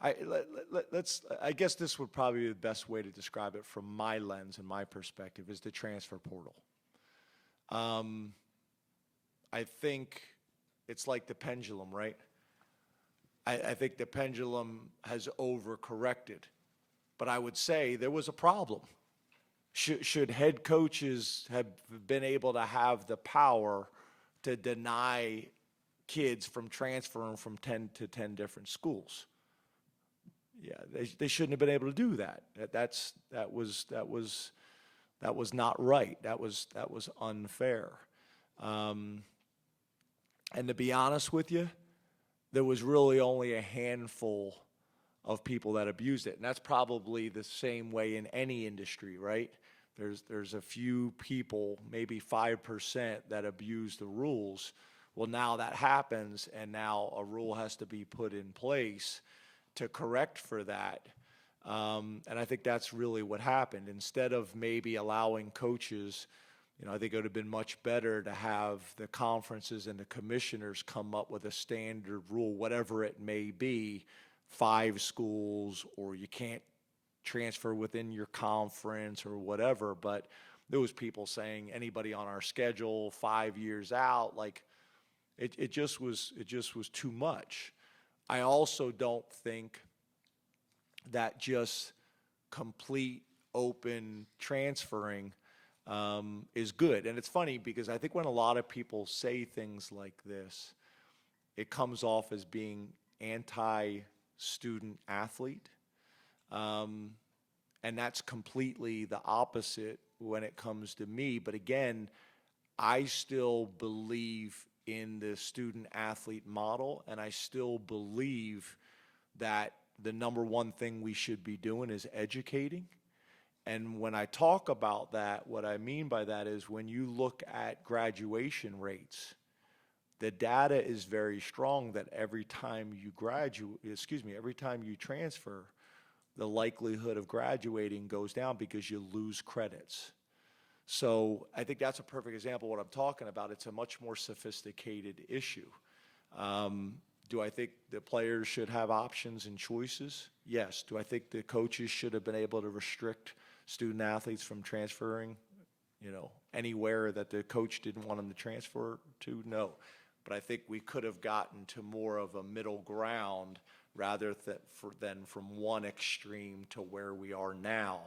I guess this would probably be the best way to describe it from my lens and my perspective is the transfer portal. Um, I think it's like the pendulum, right? I think the pendulum has overcorrected, but I would say there was a problem. Should head coaches have been able to have the power to deny kids from transferring from 10 to 10 different schools? Yeah, they shouldn't have been able to do that. That was not right. That was unfair. Um, and to be honest with you, there was really only a handful of people that abused it, and that's probably the same way in any industry, right? There's a few people, maybe 5%, that abuse the rules. Well, now that happens, and now a rule has to be put in place to correct for that. And I think that's really what happened. Instead of maybe allowing coaches, I think it would have been much better to have the conferences and the commissioners come up with a standard rule, whatever it may be, 5 schools, or you can't transfer within your conference or whatever. But there was people saying anybody on our schedule 5 years out, like it just was too much. I also don't think that just complete open transferring is good. And it's funny because I think when a lot of people say things like this, it comes off as being anti-student athlete. Um, and that's completely the opposite when it comes to me. But again, I still believe in the student athlete model, and I still believe that the number one thing we should be doing is educating. And when I talk about that, what I mean by that is when you look at graduation rates, the data is very strong that every time you every time you transfer, the likelihood of graduating goes down because you lose credits. So I think that's a perfect example of what I'm talking about. It's a much more sophisticated issue. Um, do I think the players should have options and choices? Yes. Do I think the coaches should have been able to restrict student athletes from transferring, anywhere that the coach didn't want them to transfer to? No. But I think we could have gotten to more of a middle ground rather than from one extreme to where we are now.